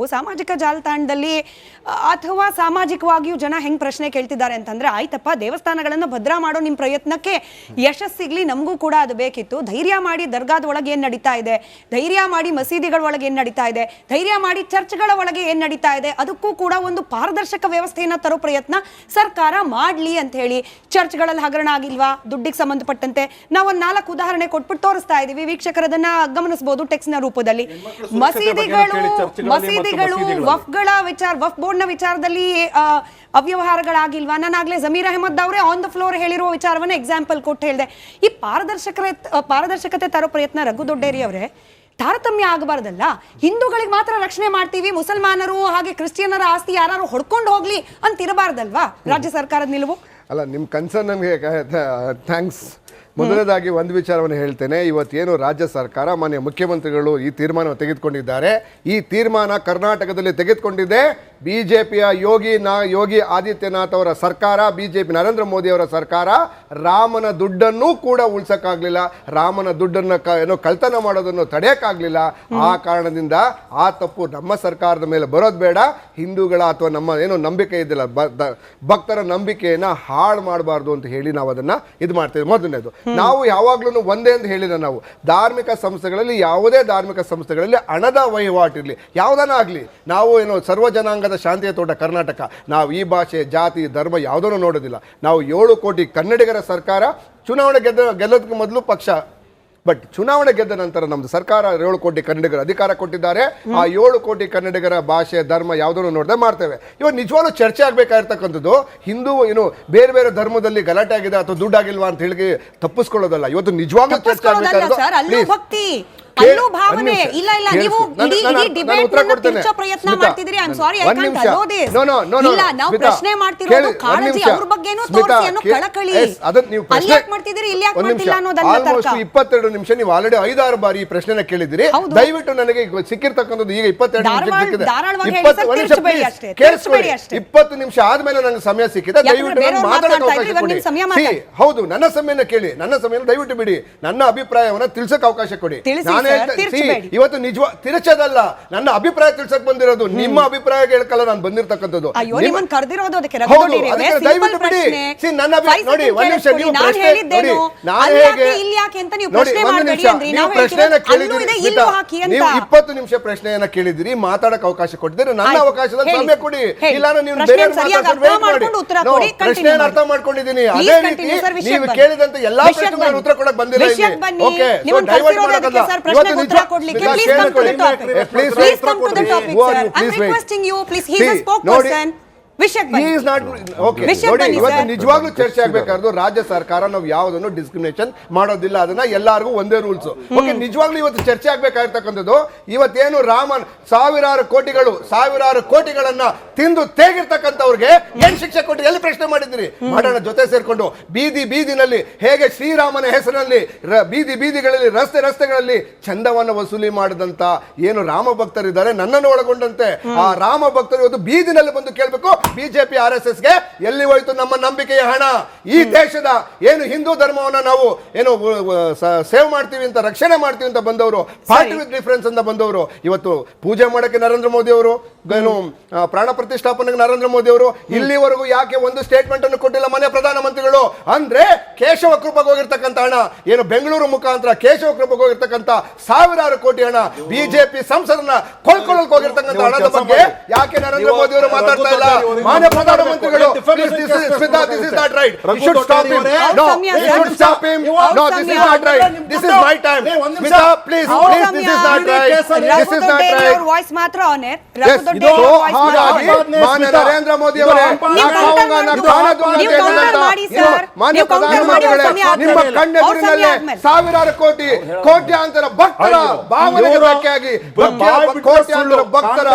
ಸಾಮಾಜಿಕ ಜಾಲತಾಣದಲ್ಲಿ ಅಥವಾ ಸಾಮಾಜಿಕವಾಗಿಯೂ ಜನ ಹೆಂಗ್ ಪ್ರಶ್ನೆ ಕೇಳ್ತಿದ್ದಾರೆ ಅಂತಂದ್ರೆ ಆಯ್ತಪ್ಪ ದೇವಸ್ಥಾನಗಳನ್ನು ಭದ್ರ ಮಾಡೋ ನಿಮ್ಮ ಪ್ರಯತ್ನಕ್ಕೆ ಯಶಸ್ಸಿಗ್ಲಿ ನಮಗೂ ಕೂಡ ಅದು ಬೇಕಿತ್ತು ಧೈರ್ಯ ಮಾಡಿ ದರ್ಗಾದ ಒಳಗೆ ಏನು ನಡೀತಾ ಇದೆ ಧೈರ್ಯ ಮಾಡಿ ಮಸೀದಿಗಳ ಒಳಗೆ ಏನು ನಡೀತಾ ಇದೆ ಧೈರ್ಯ ಮಾಡಿ ಚರ್ಚ್ಗಳ ಒಳಗೆ ಏನು ನಡೀತಾ ಇದೆ ಅದಕ್ಕೂ ಕೂಡ ಒಂದು ಪಾರದರ್ಶಕ ವ್ಯವಸ್ಥೆಯನ್ನು ತರೋ ಪ್ರಯತ್ನ ಸರ್ಕಾರ ಮಾಡಲಿ ಅಂತ ಹೇಳಿ ಚರ್ಚ್ಗಳಲ್ಲಿ ಹಗರಣ ಆಗಿಲ್ವಾ ದುಡ್ಡಿಗೆ ಸಂಬಂಧಪಟ್ಟಂತೆ ನಾವು ಒಂದು 4 ಉದಾಹರಣೆ ಕೊಟ್ಬಿಟ್ಟು ತೋರಿಸ್ತಾ ಇದೀವಿ ವೀಕ್ಷಕರದನ್ನ ಗಮನಿಸಬಹುದು ಟೆಕ್ಸ್ಟ್ನ ರೂಪದಲ್ಲಿ ಮಸೀದಿಗಳು ವಫ್ಗಳ ವಫ್ ಬೋರ್ಡ್ನ ವಿಚಾರದಲ್ಲಿ ಅವ್ಯವಹಾರಗಳಾಗಿಲ್ವಾ ನಾನು ಆಗ್ಲೇ ಜಮೀರ್ ಅಹಮದ್ ಅವರೇ ಆನ್ ದ ಫ್ಲೋರ್ ಹೇಳಿರುವ ವಿಚಾರವನ್ನ ಎಕ್ಸಾಂಪಲ್ ಕೊಟ್ಟು ಹೇಳಿದೆ ಈ ಪಾರದರ್ಶಕತೆ ತರೋ ಪ್ರಯತ್ನ ರಘು ದೊಡ್ಡೇರಿ ಅವರೇ ತಾರತಮ್ಯ ಆಗಬಾರ್ದಲ್ಲ ಹಿಂದೂಗಳಿಗೆ ಮಾತ್ರ ರಕ್ಷಣೆ ಮಾಡ್ತೀವಿ ಮುಸಲ್ಮಾನರು ಹಾಗೆ ಕ್ರಿಶ್ಚಿಯನ್ನರ ಆಸ್ತಿ ಯಾರು ಹೊಡ್ಕೊಂಡು ಹೋಗ್ಲಿ ಅಂತ ಇರಬಾರ್ದಲ್ವಾ ರಾಜ್ಯ ಸರ್ಕಾರದ ನಿಲುವು ಅಲ್ಲ ನಿಮ್ಮ ಕನ್ಸರ್ನ್ ನಮಗೆ ಥ್ಯಾಂಕ್ಸ್ ಮೊದಲನೇದಾಗಿ ಒಂದು ವಿಚಾರವನ್ನು ಹೇಳ್ತೇನೆ ಇವತ್ತೇನು ರಾಜ್ಯ ಸರ್ಕಾರ ಮಾನ್ಯ ಮುಖ್ಯಮಂತ್ರಿಗಳು ಈ ತೀರ್ಮಾನವನ್ನು ತೆಗೆದುಕೊಂಡಿದ್ದಾರೆ ಈ ತೀರ್ಮಾನ ಕರ್ನಾಟಕದಲ್ಲಿ ತೆಗೆದುಕೊಂಡಿದೆ ಬಿಜೆಪಿಯ ಯೋಗಿ ಆದಿತ್ಯನಾಥ್ ಅವರ ಸರ್ಕಾರ ಬಿಜೆಪಿ ನರೇಂದ್ರ ಮೋದಿ ಅವರ ಸರ್ಕಾರ ರಾಮನ ದುಡ್ಡನ್ನು ಕೂಡ ಉಳಿಸಕ್ಕಾಗ್ಲಿಲ್ಲ ರಾಮನ ದುಡ್ಡನ್ನು ಏನೋ ಕಳ್ತನ ಮಾಡೋದನ್ನು ತಡೆಯಕ್ಕಾಗ್ಲಿಲ್ಲ ಆ ಕಾರಣದಿಂದ ಆ ತಪ್ಪು ನಮ್ಮ ಸರ್ಕಾರದ ಮೇಲೆ ಬರೋದು ಬೇಡ ಹಿಂದೂಗಳ ಅಥವಾ ನಮ್ಮ ಏನೋ ನಂಬಿಕೆ ಇದ್ದಿಲ್ಲ ಭಕ್ತರ ನಂಬಿಕೆಯನ್ನ ಹಾಳು ಮಾಡಬಾರ್ದು ಅಂತ ಹೇಳಿ ನಾವು ಅದನ್ನ ಇದು ಮಾಡ್ತೇವೆ ಮೊದಲನೇದು ನಾವು ಯಾವಾಗ್ಲೂ ಒಂದೇ ಅಂತ ಹೇಳಿದ ನಾವು ಧಾರ್ಮಿಕ ಸಂಸ್ಥೆಗಳಲ್ಲಿ ಯಾವುದೇ ಧಾರ್ಮಿಕ ಸಂಸ್ಥೆಗಳಲ್ಲಿ ಹಣದ ವಹಿವಾಟಿರ್ಲಿ ಯಾವುದನ್ನ ಆಗ್ಲಿ ನಾವು ಏನು ಸರ್ವ ಜನಾಂಗದ ಶಾಂತಿಯ ತೋಟ ಕರ್ನಾಟಕ ನಾವು ಈ ಭಾಷೆ ಜಾತಿ ಧರ್ಮ ಯಾವುದನ್ನು ನೋಡೋದಿಲ್ಲ ನಾವು 7 ಕೋಟಿ ಕನ್ನಡಿಗರ ಸರ್ಕಾರ ಚುನಾವಣೆ ಗೆಲ್ಲೋದಕ್ಕೆ ಮೊದಲು ಪಕ್ಷ ಬಟ್ ಚುನಾವಣೆ ಗೆದ್ದ ನಂತರ ನಮ್ದು ಸರ್ಕಾರ 7 ಕೋಟಿ ಕನ್ನಡಿಗರ ಅಧಿಕಾರ ಕೊಟ್ಟಿದ್ದಾರೆ ಆ 7 ಕೋಟಿ ಕನ್ನಡಿಗರ ಭಾಷೆ ಧರ್ಮ ಯಾವುದನ್ನು ನೋಡದೆ ಮಾಡ್ತೇವೆ ಇವಾಗ ನಿಜವಾಗ್ಲೂ ಚರ್ಚೆ ಆಗ್ಬೇಕಾಗಿರ್ತಕ್ಕಂಥದ್ದು ಹಿಂದೂ ಏನು ಬೇರೆ ಬೇರೆ ಧರ್ಮದಲ್ಲಿ ಗಲಾಟೆ ಆಗಿದೆ ಅಥವಾ ದುಡ್ಡಾಗಿಲ್ವಾ ಅಂತ ಹೇಳಿ ತಪ್ಪಿಸ್ಕೊಳ್ಳೋದಲ್ಲ ಇವತ್ತು ನಿಜವಾಗ್ಲೂ ಚರ್ಚೆ ಆಗ್ಬೇಕಾಗಿರೋದು ಅಲ್ಲೂ ಭಾವನೆ ಇಲ್ಲ ಇಲ್ಲ ನೀವು ಇಡೀ ಡಿಬೇಟ್ ತಿರ್ಚೋ ಪ್ರಯತ್ನ ಮಾಡ್ತಿದ್ರಿ I am sorry I can't allow this ಇಲ್ಲ ನಾವು ಪ್ರಶ್ನೆ ಮಾಡ್ತಿರೋದು ಕಾಳಜಿ ಅವ್ರ ಬಗ್ಗೆನೂ ತೋರಿಸಿ ಅನ್ನೋ ಕಳಕಳಿ ಅದನ್ನ ನೀವು ಅಲ್ಲಿ ಯಾಕೆ ಮಾಡ್ತಿದ್ರಿ ಇಲ್ಲಿ ಯಾಕೆ ಮಾಡ್ತಿಲ್ಲ ಅನ್ನೋದನ್ನ ತರ್ಕ 22 ನಿಮಿಷ ನೀವು ಆಲ್ರೆಡಿ 5-6 ಬಾರಿ ಈ ಪ್ರಶ್ನೆನ ಕೇಳಿದಿರಿ ದಯವಿಟ್ಟು ನನಗೆ ಸಿಕ್ಕಿರ್ತಕ್ಕಂಥದ್ದು ಈಗ 22 ನಿಮಿಷ ಕೇಳಿಸ್ಕೊಳ್ಳಿ 20 ನಿಮಿಷ ಆದ್ಮೇಲೆ ನನಗೆ ಸಮಯ ಸಿಕ್ಕಿದೆ ದಯವಿಟ್ಟು ನಾನು ಮಾತಾಡೋಕೆ ಅವಕಾಶ ಕೊಡಿ ಹೌದು ನನ್ನ ಸಮಯನ ಕೇಳಿ ನನ್ನ ಸಮಯನ ದಯವಿಟ್ಟು ಬಿಡಿ ನನ್ನ ಅಭಿಪ್ರಾಯವನ್ನ ತಿಳಿಸಕ್ಕೆ ಅವಕಾಶ ಕೊಡಿ ಇವತ್ತು ನಿಜ ತಿರ್ಚದಲ್ಲ ನನ್ನ ಅಭಿಪ್ರಾಯ ತಿಳ್ಸಕ್ ಬಂದಿರೋದು ನಿಮ್ಮ ಅಭಿಪ್ರಾಯ ಕೇಳಕಲ್ಲ ನಾನು ಬಂದಿರತಕ್ಕಂಥದ್ದು ದಯವಿಟ್ಟು ಬಿಡಿ ನನ್ನ ನೋಡಿ ಒಂದ್ ನಿಮಿಷ ನೀವು ನೀವು ಪ್ರಶ್ನೆಯನ್ನ ಕೇಳಿದಿರಿ ನೀವು 20 ನಿಮಿಷ ಪ್ರಶ್ನೆಯನ್ನ ಕೇಳಿದಿರಿ ಮಾತಾಡಕ್ ಅವಕಾಶ ಕೊಟ್ಟಿದ್ದೀರಿ ನನ್ನ ಅವಕಾಶದಲ್ಲಿ ಸಮಯ ಕೊಡಿ ಇಲ್ಲ ನೀವು ಬೇರೆ ಮಾಡಿ ಪ್ರಶ್ನೆಯನ್ನು ಅರ್ಥ ಮಾಡ್ಕೊಂಡಿದ್ದೀನಿ ಅದೇ ರೀತಿ ನೀವು ಕೇಳಿದಂತ ಎಲ್ಲಾ ಪ್ರಶ್ನೆಗೆ ಉತ್ತರ ಕೊಡಕ್ ಬಂದಿಲ್ಲ ಓಕೆ ಡೈವರ್ಟ್ ಮಾಡಕಲ್ಲ ಉತ್ತರ ಕೊಡ್ಲಿಕ್ಕೆ please come to the topic sir I'm requesting you please he is a spokesperson ಇವತ್ತು ನಿಜವಾಗ್ಲೂ ಚರ್ಚೆ ಆಗ್ಬೇಕಾದ್ರು ರಾಜ್ಯ ಸರ್ಕಾರ ನಾವು ಯಾವುದನ್ನು ಡಿಸ್ಕ್ರಿಮಿನೇಷನ್ ಮಾಡೋದಿಲ್ಲ ಅದನ್ನ ಎಲ್ಲರಿಗೂ ಒಂದೇ ರೂಲ್ಸ್ ಓಕೆ ನಿಜವಾಗ್ಲೂ ಇವತ್ತು ಚರ್ಚೆ ಆಗ್ಬೇಕಾಗಿರ್ತಕ್ಕಂಥದ್ದು ಇವತ್ತೇನು ರಾಮನ್ ಸಾವಿರಾರು ಕೋಟಿಗಳನ್ನ ತಿಂದು ತೇಗಿರ್ತಕ್ಕಂಥವ್ರಿಗೆ ಏನ್ ಶಿಕ್ಷೆ ಕೊಟ್ಟು ಎಲ್ಲಿ ಪ್ರಶ್ನೆ ಮಾಡಿದ್ರಿ ಮಾಡೋಣ ಜೊತೆ ಸೇರ್ಕೊಂಡು ಬೀದಿನಲ್ಲಿ ಹೇಗೆ ಶ್ರೀರಾಮನ ಹೆಸರಿನಲ್ಲಿ ಬೀದಿಗಳಲ್ಲಿ ರಸ್ತೆಗಳಲ್ಲಿ ಚಂದವನ್ನು ವಸೂಲಿ ಮಾಡಿದಂತ ಏನು ರಾಮ ಭಕ್ತರಿದ್ದಾರೆ ನನ್ನನ್ನು ಒಳಗೊಂಡಂತೆ ಆ ರಾಮ ಭಕ್ತರು ಇವತ್ತು ಬೀದಿನಲ್ಲಿ ಬಂದು ಕೇಳಬೇಕು ಬಿಜೆಪಿ RSS ಗೆ ಎಲ್ಲಿ ಹೋಯ್ತು ನಮ್ಮ ನಂಬಿಕೆಯ ಹಣ ಈ ದೇಶದ ಏನು ಹಿಂದೂ ಧರ್ಮವನ್ನ ನಾವು ಏನು ಸೇವ್ ಮಾಡ್ತೀವಿ ಅಂತ ರಕ್ಷಣೆ ಮಾಡ್ತೀವಿ ಅಂತ ಬಂದವರು ಪಾರ್ಟಿ ವಿತ್ ಡಿಫರೆನ್ಸ್ ಅಂತ ಬಂದವರು ಇವತ್ತು ಪೂಜೆ ಮಾಡಕ್ಕೆ ನರೇಂದ್ರ ಮೋದಿ ಅವರು ಏನು ಪ್ರಾಣ ಪ್ರತಿಷ್ಠಾಪನೆಗೆ ನರೇಂದ್ರ ಮೋದಿ ಅವರು ಇಲ್ಲಿವರೆಗೂ ಯಾಕೆ ಒಂದು ಸ್ಟೇಟ್ಮೆಂಟ್ ಅನ್ನು ಕೊಟ್ಟಿಲ್ಲ ಮನೆ ಪ್ರಧಾನಮಂತ್ರಿಗಳು ಅಂದ್ರೆ ಕೇಶವ ಕೃಪೆಗೆ ಹೋಗಿರ್ತಕ್ಕಂಥ ಹಣ ಏನು ಬೆಂಗಳೂರು ಮುಖಾಂತರ ಕೇಶವ ಕೃಪೆಗೆ ಹೋಗಿರ್ತಕ್ಕಂಥ ಸಾವಿರಾರು ಕೋಟಿ ಹಣ ಬಿಜೆಪಿ ಸಂಸದನ್ನ ಕೊಳ್ಳಕ್ಕೆ ಹೋಗಿರ್ತಕ್ಕಂಥ ಹಣದ ಬಗ್ಗೆ ಯಾಕೆ ನರೇಂದ್ರ ಮೋದಿ ಅವರು ಮಾತಾಡ್ತಾ ಇಲ್ಲ ಮಾನ್ಯ ಪ್ರಧಾನಮಂತ್ರಿಗಳು this is not right you should stop him you should stop him no this is not right this is my time Smita please this is not right this is not right your voice ಮಾತ್ರ on air ಮಾನ್ಯ ನರೇಂದ್ರ ಮೋದಿ ಅವರೇ ಮಾನ್ಯ ಪ್ರಧಾನಮಂತ್ರಿಗಳೇ ನಿಮ್ಮ ಕಣ್ಣೆದುರಿನಲ್ಲೇ ಸಾವಿರಾರು ಕೋಟ್ಯಾಂತರ ಭಕ್ತರ ಭಾವನೆಗೆ ಧಕ್ಕೆಯಾಗಿ ಕೋಟ್ಯಾಂತರ ಭಕ್ತರ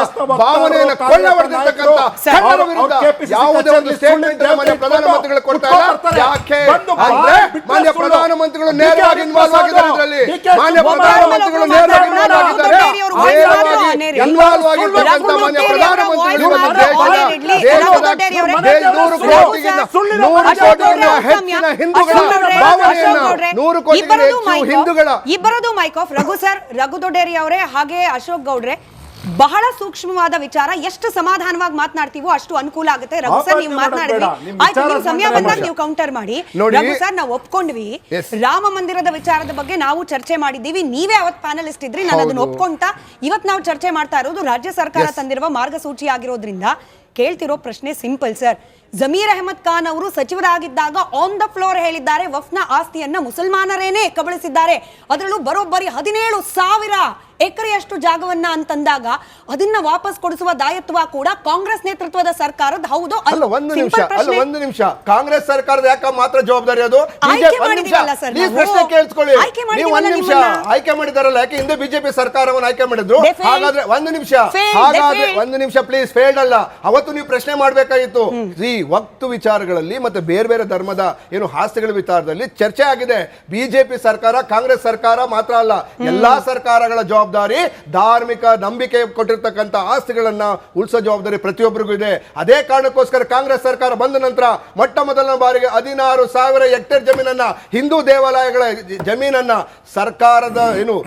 ಭಾವನೆಯನ್ನು ಕೊಳ್ಳಬಡಿದಿರ್ತಕ್ಕಂಥ ಕನ್ನಡ ವಿರುದ್ಧ ಯಾವುದೇ ಒಂದು ಸ್ಟೇಟ್ಮೆಂಟ್ ಮಾನ್ಯ ಪ್ರಧಾನಮಂತ್ರಿಗಳು ಕೊಡ್ತಾ ಇಲ್ಲ ಯಾಕೆ ಅಂದ್ರೆ ಮಾನ್ಯ ಪ್ರಧಾನಮಂತ್ರಿಗಳು ನೇರವಾಗಿ ಇನ್ವಾಲ್ವ್ ಆಗಿದ್ದಾರೆ ಇದರಲ್ಲಿ ಮಾನ್ಯ ಪ್ರಧಾನಮಂತ್ರಿಗಳು ನೇರವಾಗಿ ಇನ್ವಾಲ್ವ್ ಆಗಿರ್ತಕ್ಕಂಥ ಮಾನ್ಯ ಪ್ರಧಾನಮಂತ್ರಿಗಳು ಹೆಚ್ಚಿನ ಹಿಂದೂಗಳ ಭಾವನೆಯನ್ನ 100 ಕೋಟಿಗೂ ಹೆಚ್ಚು ಹಿಂದೂಗಳ ಇಬ್ಬರದು mic off Raghu sir Raghu Dodderi ಅವರೇ ಹಾಗೆ ಅಶೋಕ್ ಗೌಡ್ರೆ ಬಹಳ ಸೂಕ್ಷ್ಮವಾದ ವಿಚಾರ. ಎಷ್ಟು ಸಮಾಧಾನವಾಗಿ ಮಾತನಾಡ್ತೀವೋ ಅಷ್ಟು ಅನುಕೂಲ ಆಗುತ್ತೆ. ರಘು ಸರ್ ನೀವು ಮಾತನಾಡಿದ್ರಿ, ಆಯ್ತು ನಿಮ್ ಸಮಯ ಬಂದಾಗ ನೀವು ಕೌಂಟರ್ ಮಾಡಿ. ರಘು ಸರ್ ನಾವು ಒಪ್ಕೊಂಡ್ವಿ, ರಾಮ ಮಂದಿರದ ವಿಚಾರದ ಬಗ್ಗೆ ನಾವು ಚರ್ಚೆ ಮಾಡಿದ್ದೀವಿ, ನೀವೇ ಅವತ್ ಪ್ಯಾನಲಿಸ್ಟ್ ಇದ್ರಿ, ನಾನು ಅದನ್ನ ಒಪ್ಕೊಂತ ಇವತ್ ನಾವು ಚರ್ಚೆ ಮಾಡ್ತಾ ಇರೋದು ರಾಜ್ಯ ಸರ್ಕಾರ ತಂದಿರುವ ಮಾರ್ಗಸೂಚಿ ಆಗಿರೋದ್ರಿಂದ ಕೇಳ್ತಿರೋ ಪ್ರಶ್ನೆ ಸಿಂಪಲ್ ಸರ್. ಜಮೀರ್ ಅಹಮದ್ ಖಾನ್ ಅವರು ಸಚಿವರಾಗಿದ್ದಾಗ ಆನ್ ದ ಫ್ಲೋರ್ ಹೇಳಿದ್ದಾರೆ ವಫ್ನ ಆಸ್ತಿಯನ್ನ ಮುಸಲ್ಮಾನರೇನೇ ಕಬಳಿಸಿದ್ದಾರೆ, ಅದರಲ್ಲೂ ಬರೋಬ್ಬರಿ 17,000 ಎಕರೆಯಷ್ಟು ಜಾಗವನ್ನ ಅಂತಂದಾಗ ಅದನ್ನ ವಾಪಸ್ ಕೊಡಿಸುವ ದಾಯತ್ವ ಕೂಡ ಕಾಂಗ್ರೆಸ್ ನೇತೃತ್ವದ ಸರ್ಕಾರದ ಹೌದು ಅಲ್ಲ. ಒಂದು ನಿಮಿಷ ಕಾಂಗ್ರೆಸ್ ಸರ್ಕಾರದ ಯಾಕ ಮಾತ್ರ ಜವಾಬ್ದಾರಿ ಅದು? ಪ್ರಶ್ನೆ ಕೇಳಿಸ್ಕೊಳ್ಳಿ. ನೀವು ಒಂದು ನಿಮಿಷ ಆಯ್ಕೆ ಮಾಡಿದಾರಲ್ಲ, ಯಾಕೆ ಹಿಂದೆ ಬಿಜೆಪಿ ಸರ್ಕಾರವನ್ನು ಆಯ್ಕೆ ಮಾಡಿದ್ರು? ಹಾಗಾದ್ರೆ ಒಂದು ನಿಮಿಷ ಪ್ಲೀಸ್, ಫೇಲ್ಡ್ ಅಲ್ಲ. ಅವತ್ತು ನೀವು ಪ್ರಶ್ನೆ ಮಾಡ್ಬೇಕಾಗಿತ್ತು. ವಕ್ತು ವಿಚಾರಗಳಲ್ಲಿ ಮತ್ತೆ ಬೇರೆ ಬೇರೆ ಧರ್ಮದ ಏನು ಆಸ್ತಿಗಳ ವಿಚಾರದಲ್ಲಿ ಚರ್ಚೆ ಆಗಿದೆ. ಬಿಜೆಪಿ ಸರ್ಕಾರ ಕಾಂಗ್ರೆಸ್ ಸರ್ಕಾರ ಮಾತ್ರ ಅಲ್ಲ, ಎಲ್ಲಾ ಸರ್ಕಾರಗಳ ಜವಾಬ್ದಾರಿ ಧಾರ್ಮಿಕ ನಂಬಿಕೆ ಕೊಟ್ಟಿರ್ತಕ್ಕಂಥ ಆಸ್ತಿಗಳನ್ನ ಉಳಿಸೋ ಜವಾಬ್ದಾರಿ ಪ್ರತಿಯೊಬ್ಬರಿಗೂ ಇದೆ. ಅದೇ ಕಾರಣಕ್ಕೋಸ್ಕರ ಕಾಂಗ್ರೆಸ್ ಸರ್ಕಾರ ಬಂದ ನಂತರ ಮೊಟ್ಟ ಮೊದಲನೇ ಬಾರಿಗೆ 16,000 ಹೆಕ್ಟೇರ್ ಜಮೀನನ್ನ, ಹಿಂದೂ ದೇವಾಲಯಗಳ ಜಮೀನನ್ನ ಸರ್ಕಾರದ ಏನು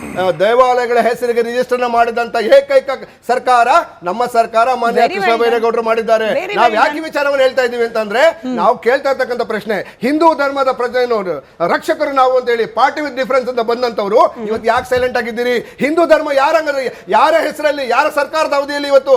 ದೇವಾಲಯಗಳ ಹೆಸರಿಗೆ ರಿಜಿಸ್ಟರ್ ಮಾಡಿದಂತ ಏಕೈಕ ಸರ್ಕಾರ ನಮ್ಮ ಸರ್ಕಾರ, ಮಾನ್ಯ ಕೃಷ್ಣ ಬೈರೇಗೌಡರು ಮಾಡಿದ್ದಾರೆ. ನಾವು ಯಾಕೆ ವಿಚಾರವನ್ನು ಹೇಳ್ತಾ ಇದೀವಿ ಅಂತಂದ್ರೆ, ನಾವು ಕೇಳ್ತಾ ಇರ್ತಕ್ಕಂಥ ಪ್ರಶ್ನೆ, ಹಿಂದೂ ಧರ್ಮದ ರಕ್ಷಕರು ನಾವು ಅಂತ ಹೇಳಿ ಪಾರ್ಟಿ ವಿತ್ ಡಿಫರೆನ್ಸ್ ಅಂತ ಬಂದಂತವ್ರು ಇವತ್ತು ಯಾಕೆ ಸೈಲೆಂಟ್ ಆಗಿದ್ದೀರಿ? ಹಿಂದೂ ಧರ್ಮ ಯಾರ ಹೆಸರಲ್ಲಿ, ಯಾರ ಸರ್ಕಾರದ ಅವಧಿಯಲ್ಲಿ ಇವತ್ತು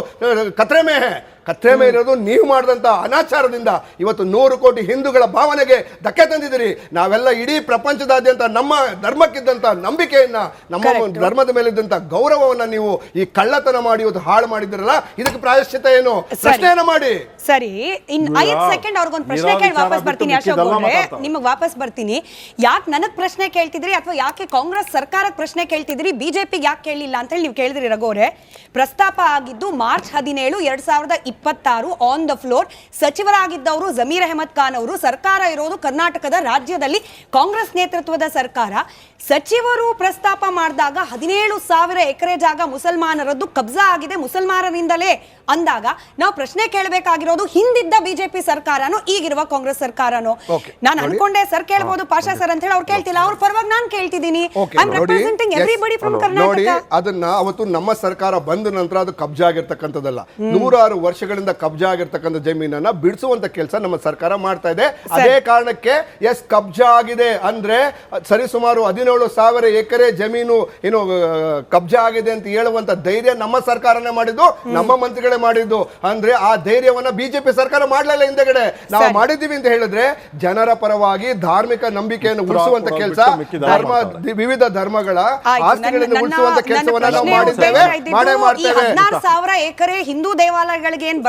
ಕತ್ರೆಮೆ ಇರೋದು ನೀವು ಮಾಡಿದಂತ ಅನಾಚಾರದಿಂದ ಇವತ್ತು 100 ಕೋಟಿ ಹಿಂದೂಗಳ ಭಾವನೆಗೆ ಧಕ್ಕೆ ತಂದಿದ್ದೀರಿ. ನಾವೆಲ್ಲ ಇಡೀ ಪ್ರಪಂಚದಾದ್ಯಂತ ನಮ್ಮ ಧರ್ಮಕ್ಕಿದ್ದಂತ ನಂಬಿಕೆಯನ್ನ, ನಮ್ಮ ಧರ್ಮದ ಮೇಲಿದ್ದಂತ ಗೌರವವನ್ನ ನೀವು ಈ ಕಳ್ಳತನ ಮಾಡಿ ಇವತ್ತು ಹಾಳು ಮಾಡಿದಿರಲ್ಲ, ಇದಕ್ಕೆ ಪ್ರಾಯಶ್ಚಿತ್ತ ಏನು? ಪ್ರಶ್ನೆಯನ್ನ ಮಾಡಿ. ಸರಿ, ಇನ್ 5 ಸೆಕೆಂಡ್ ಅವ್ರಿಗೊಂದು ಪ್ರಶ್ನೆ ಕೇಳಿ ವಾಪಸ್ ಬರ್ತೀನಿ. ಅಶೋಕ್ ಗೌಡ್ರೆ, ನಿಮಗೆ ವಾಪಸ್ ಬರ್ತೀನಿ. ಯಾಕೆ ನನಗ್ ಪ್ರಶ್ನೆ ಕೇಳ್ತಿದ್ರಿ ಅಥವಾ ಯಾಕೆ ಕಾಂಗ್ರೆಸ್ ಸರ್ಕಾರಕ್ಕೆ ಪ್ರಶ್ನೆ ಕೇಳ್ತಿದ್ರಿ, ಬಿಜೆಪಿಗೆ ಯಾಕೆ ಕೇಳಲಿಲ್ಲ ಅಂತ ಹೇಳಿ ನೀವು ಕೇಳಿದ್ರಿ ರಘುವರೆ. ಪ್ರಸ್ತಾಪ ಆಗಿದ್ದು ಮಾರ್ಚ್ 17, 2026 ಆನ್ ದ ಫ್ಲೋರ್. ಸಚಿವರಾಗಿದ್ದವರು ಜಮೀರ್ ಅಹಮದ್ ಖಾನ್ ಅವರು. ಸರ್ಕಾರ ಇರೋದು ಕರ್ನಾಟಕದ ರಾಜ್ಯದಲ್ಲಿ ಕಾಂಗ್ರೆಸ್ ನೇತೃತ್ವದ ಸರ್ಕಾರ. ಸಚಿವರು ಪ್ರಸ್ತಾಪ ಮಾಡಿದಾಗ 17,000 ಎಕರೆ ಜಾಗ ಮುಸಲ್ಮಾನರದ್ದು ಕಬ್ಜಾ ಆಗಿದೆ, ಮುಸಲ್ಮಾನರಿಂದಲೇ ಅಂದಾಗ ನಾವು ಪ್ರಶ್ನೆ ಕೇಳಬೇಕಾಗಿರೋದು ಹಿಂದಿದ್ದ ಬಿಜೆಪಿ ಸರ್ಕಾರನೋ ಈಗಿರುವ ಕಾಂಗ್ರೆಸ್ ಸರ್ಕಾರನೋ? ನಾನು ಅನ್ಕೊಂಡೆ ಸರ್ ಕೇಳಬಹುದು ಪಾಷಾ ಸರ್ ಅಂತ ಹೇಳಿ, ಅವ್ರು ಕೇಳ್ತಿಲ್ಲ, ಅವ್ರ ಪರವಾಗಿ ನಾನು ಕೇಳ್ತಿದ್ದೀನಿ. ನೋಡಿ, ಅದನ್ನ ಅವತ್ತು ನಮ್ಮ ಸರ್ಕಾರ ಬಂದ ನಂತರ ಅದು ಕಬ್ಜಾ ಆಗಿರ್ತಕ್ಕಂಥದ್ದಲ್ಲ. 106 ವರ್ಷಗಳಿಂದ ಕಬ್ಜಾ ಆಗಿರ್ತಕ್ಕಂಥ ಜಮೀನನ್ನ ಬಿಡಿಸುವಂತ ಕೆಲಸ ನಮ್ಮ ಸರ್ಕಾರ ಮಾಡ್ತಾ ಇದೆ. ಅದೇ ಕಾರಣಕ್ಕೆ ಕಬ್ಜಾ ಆಗಿದೆ ಅಂದ್ರೆ ಸರಿಸುಮಾರು 17,000 ಎಕರೆ ಜಮೀನು ಏನು ಕಬ್ಜಾ ಆಗಿದೆ ಅಂತ ಹೇಳುವಂತ ಧೈರ್ಯ ನಮ್ಮ ಸರ್ಕಾರನೇ ಮಾಡಿದ್ದು, ನಮ್ಮ ಮಂತ್ರಿಗಳೇ ಮಾಡಿದ್ದು. ಅಂದ್ರೆ ಆ ಧೈರ್ಯವನ್ನ ಬಿಜೆಪಿ ಸರ್ಕಾರ ಮಾಡಲಿಲ್ಲ. ಹಿಂದೆಗಡೆ ನಾವು ಮಾಡಿದ್ದೀವಿ ಅಂತ ಹೇಳಿದ್ರೆ ಜನರ ಪರವಾಗಿ ಧಾರ್ಮಿಕ ನಂಬಿಕೆಯನ್ನು ಉಳಿಸುವಂತ ಕೆಲಸ, ವಿವಿಧ ಧರ್ಮಗಳ ಆಸ್ತಿಗಳನ್ನು ಉಳಿಸುವಂತ ಕೆಲಸವನ್ನ ನಾವು ಮಾಡಿದ್ದೇವೆ, ಮಾಡೇ ಮಾಡ್ತೇವೆ. 16,000 ಎಕರೆ ಹಿಂದೂ ದೇವಾಲಯಗಳಿಗೆ ಏನ್